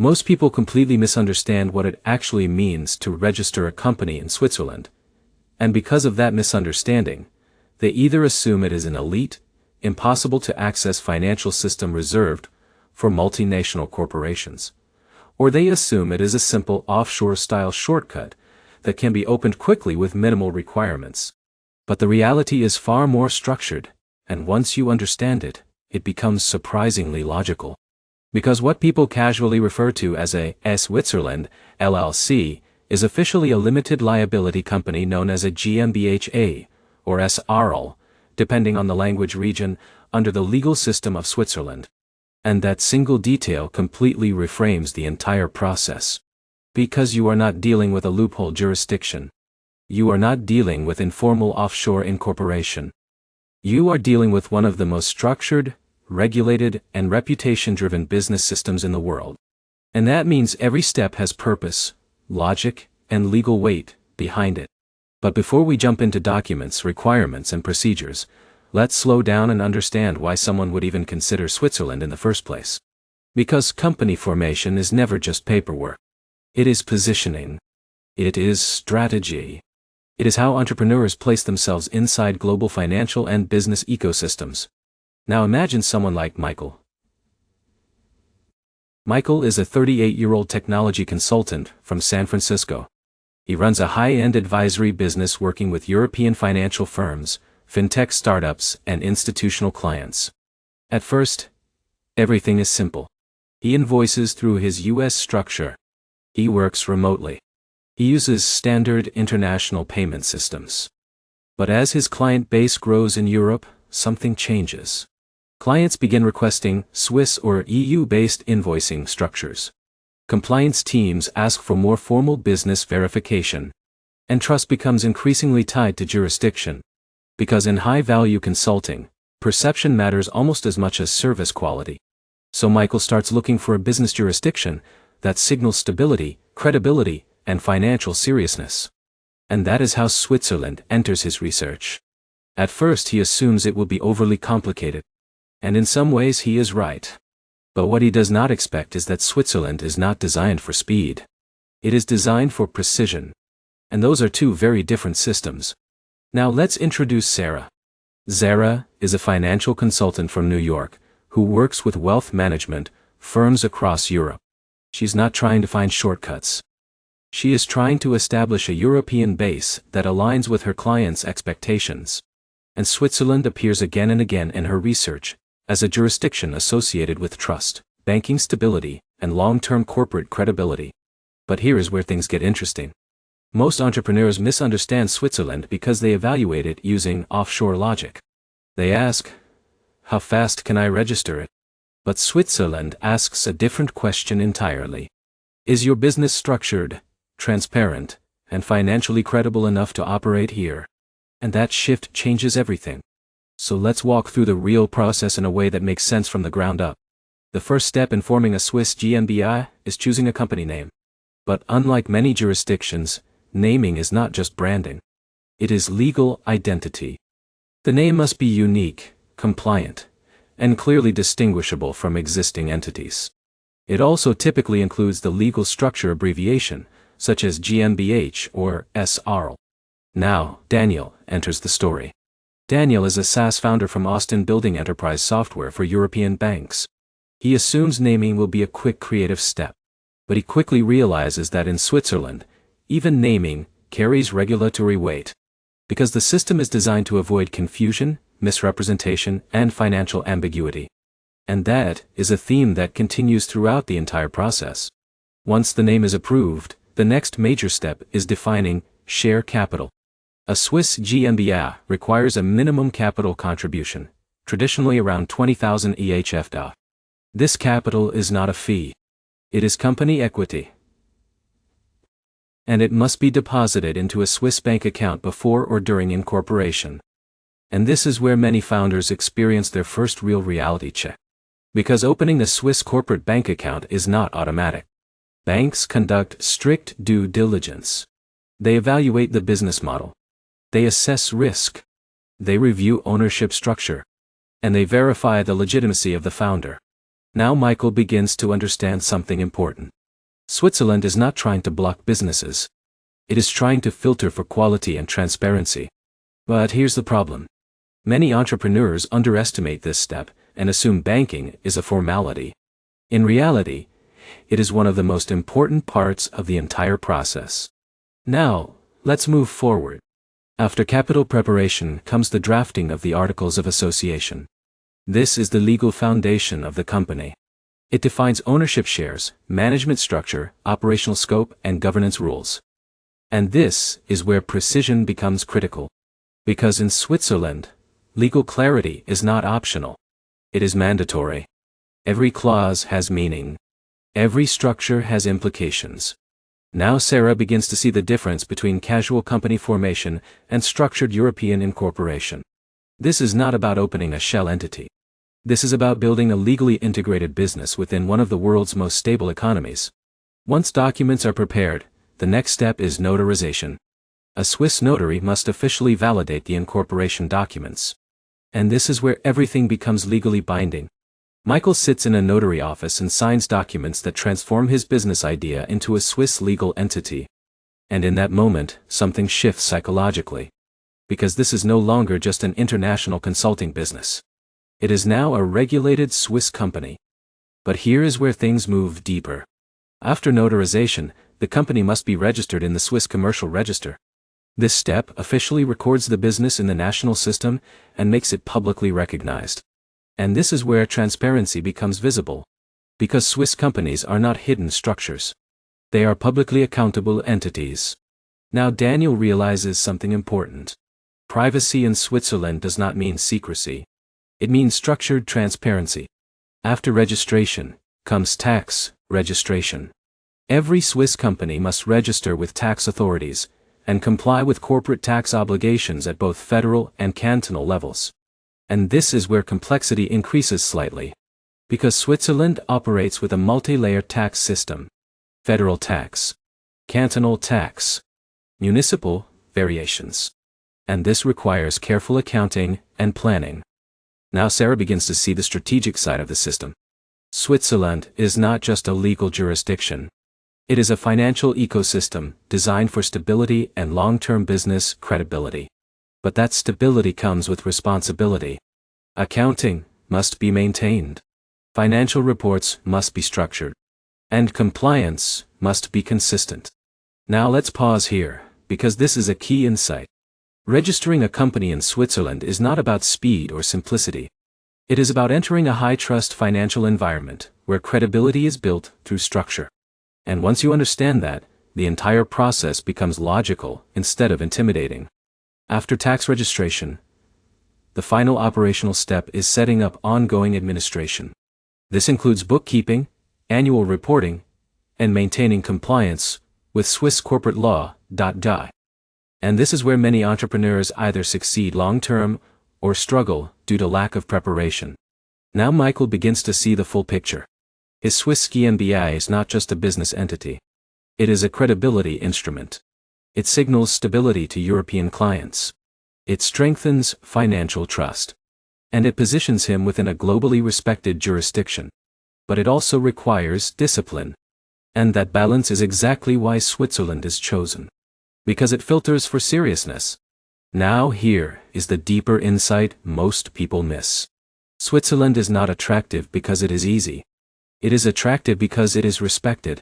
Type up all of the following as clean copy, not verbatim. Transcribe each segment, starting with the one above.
Most people completely misunderstand what it actually means to register a company in Switzerland, and because of that misunderstanding, they either assume it is an elite, impossible to access financial system reserved for multinational corporations, or they assume it is a simple offshore-style shortcut that can be opened quickly with minimal requirements. But the reality is far more structured, and once you understand it, it becomes surprisingly logical. Because what people casually refer to as a Switzerland LLC is officially a limited liability company known as a GmbH, or SRL, depending on the language region, under the legal system of Switzerland. And that single detail completely reframes the entire process. Because you are not dealing with a loophole jurisdiction. You are not dealing with informal offshore incorporation. You are dealing with one of the most structured, regulated, and reputation-driven business systems in the world. And that means every step has purpose, logic, and legal weight behind it. But before we jump into documents, requirements, and procedures, let's slow down and understand why someone would even consider Switzerland in the first place. Because company formation is never just paperwork. It is positioning. It is strategy. It is how entrepreneurs place themselves inside global financial and business ecosystems. Now imagine someone like Michael. Michael is a 38-year-old technology consultant from San Francisco. He runs a high-end advisory business working with European financial firms, fintech startups, and institutional clients. At first, everything is simple. He invoices through his U.S. structure. He works remotely. He uses standard international payment systems. But as his client base grows in Europe, something changes. Clients begin requesting Swiss or EU-based invoicing structures. Compliance teams ask for more formal business verification. And trust becomes increasingly tied to jurisdiction. Because in high-value consulting, perception matters almost as much as service quality. So Michael starts looking for a business jurisdiction that signals stability, credibility, and financial seriousness. And that is how Switzerland enters his research. At first he assumes it will be overly complicated. And in some ways he is right. But what he does not expect is that Switzerland is not designed for speed. It is designed for precision. And those are two very different systems. Now let's introduce Sarah. Sarah is a financial consultant from New York, who works with wealth management firms across Europe. She's not trying to find shortcuts. She is trying to establish a European base that aligns with her clients' expectations. And Switzerland appears again and again in her research as a jurisdiction associated with trust, banking stability, and long-term corporate credibility. But here is where things get interesting. Most entrepreneurs misunderstand Switzerland because they evaluate it using offshore logic. They ask, how fast can I register it? But Switzerland asks a different question entirely. Is your business structured, transparent, and financially credible enough to operate here? And that shift changes everything. So let's walk through the real process in a way that makes sense from the ground up. The first step in forming a Swiss GmbH is choosing a company name. But unlike many jurisdictions, naming is not just branding. It is legal identity. The name must be unique, compliant, and clearly distinguishable from existing entities. It also typically includes the legal structure abbreviation, such as GmbH or SRL. Now, Daniel enters the story. Daniel is a SaaS founder from Austin building enterprise software for European banks. He assumes naming will be a quick creative step. But he quickly realizes that in Switzerland, even naming carries regulatory weight. Because the system is designed to avoid confusion, misrepresentation, and financial ambiguity. And that is a theme that continues throughout the entire process. Once the name is approved, the next major step is defining share capital. A Swiss GmbH requires a minimum capital contribution, traditionally around 20,000 EHF. This capital is not a fee. It is company equity. And it must be deposited into a Swiss bank account before or during incorporation. And this is where many founders experience their first real reality check. Because opening a Swiss corporate bank account is not automatic. Banks conduct strict due diligence. They evaluate the business model. They assess risk. They review ownership structure. And they verify the legitimacy of the founder. Now Michael begins to understand something important. Switzerland is not trying to block businesses. It is trying to filter for quality and transparency. But here's the problem. Many entrepreneurs underestimate this step and assume banking is a formality. In reality, it is one of the most important parts of the entire process. Now, let's move forward. After capital preparation comes the drafting of the Articles of Association. This is the legal foundation of the company. It defines ownership shares, management structure, operational scope, and governance rules. And this is where precision becomes critical. Because in Switzerland, legal clarity is not optional. It is mandatory. Every clause has meaning. Every structure has implications. Now Sarah begins to see the difference between casual company formation and structured European incorporation. This is not about opening a shell entity. This is about building a legally integrated business within one of the world's most stable economies. Once documents are prepared, the next step is notarization. A Swiss notary must officially validate the incorporation documents. And this is where everything becomes legally binding. Michael sits in a notary office and signs documents that transform his business idea into a Swiss legal entity. And in that moment, something shifts psychologically. Because this is no longer just an international consulting business. It is now a regulated Swiss company. But here is where things move deeper. After notarization, the company must be registered in the Swiss Commercial Register. This step officially records the business in the national system and makes it publicly recognized. And this is where transparency becomes visible. Because Swiss companies are not hidden structures. They are publicly accountable entities. Now Daniel realizes something important. Privacy in Switzerland does not mean secrecy. It means structured transparency. After registration, comes tax registration. Every Swiss company must register with tax authorities, and comply with corporate tax obligations at both federal and cantonal levels. And this is where complexity increases slightly. Because Switzerland operates with a multi-layer tax system. Federal tax, cantonal tax, municipal variations. And this requires careful accounting and planning. Now Sarah begins to see the strategic side of the system. Switzerland is not just a legal jurisdiction. It is a financial ecosystem designed for stability and long-term business credibility. But that stability comes with responsibility. Accounting must be maintained. Financial reports must be structured. And compliance must be consistent. Now let's pause here, because this is a key insight. Registering a company in Switzerland is not about speed or simplicity. It is about entering a high-trust financial environment, where credibility is built through structure. And once you understand that, the entire process becomes logical instead of intimidating. After tax registration, the final operational step is setting up ongoing administration. This includes bookkeeping, annual reporting, and maintaining compliance with Swiss corporate law. And this is where many entrepreneurs either succeed long-term or struggle due to lack of preparation. Now Michael begins to see the full picture. His Swiss GmbH is not just a business entity. It is a credibility instrument. It signals stability to European clients. It strengthens financial trust. And it positions him within a globally respected jurisdiction. But it also requires discipline. And that balance is exactly why Switzerland is chosen. Because it filters for seriousness. Now here is the deeper insight most people miss. Switzerland is not attractive because it is easy. It is attractive because it is respected.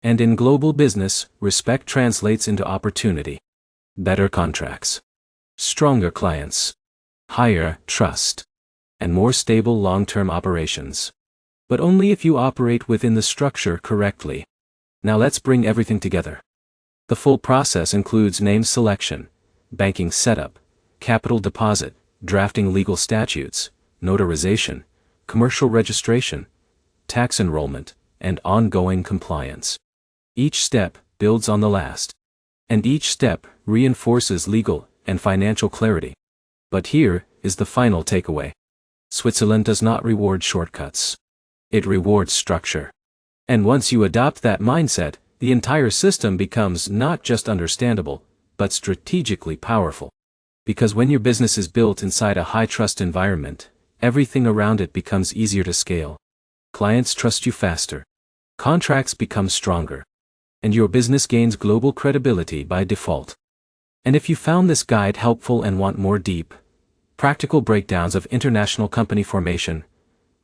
And in global business, respect translates into opportunity. Better contracts. Stronger clients. Higher trust. And more stable long-term operations. But only if you operate within the structure correctly. Now let's bring everything together. The full process includes name selection, banking setup, capital deposit, drafting legal statutes, notarization, commercial registration, tax enrollment, and ongoing compliance. Each step builds on the last. And each step reinforces legal and financial clarity. But here is the final takeaway. Switzerland does not reward shortcuts. It rewards structure. And once you adopt that mindset, the entire system becomes not just understandable, but strategically powerful. Because when your business is built inside a high-trust environment, everything around it becomes easier to scale. Clients trust you faster. Contracts become stronger. And your business gains global credibility by default. And if you found this guide helpful and want more deep, practical breakdowns of international company formation,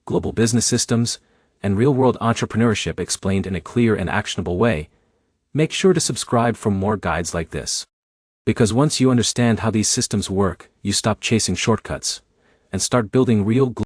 global business systems, and real-world entrepreneurship explained in a clear and actionable way, make sure to subscribe for more guides like this. Because once you understand how these systems work, you stop chasing shortcuts and start building real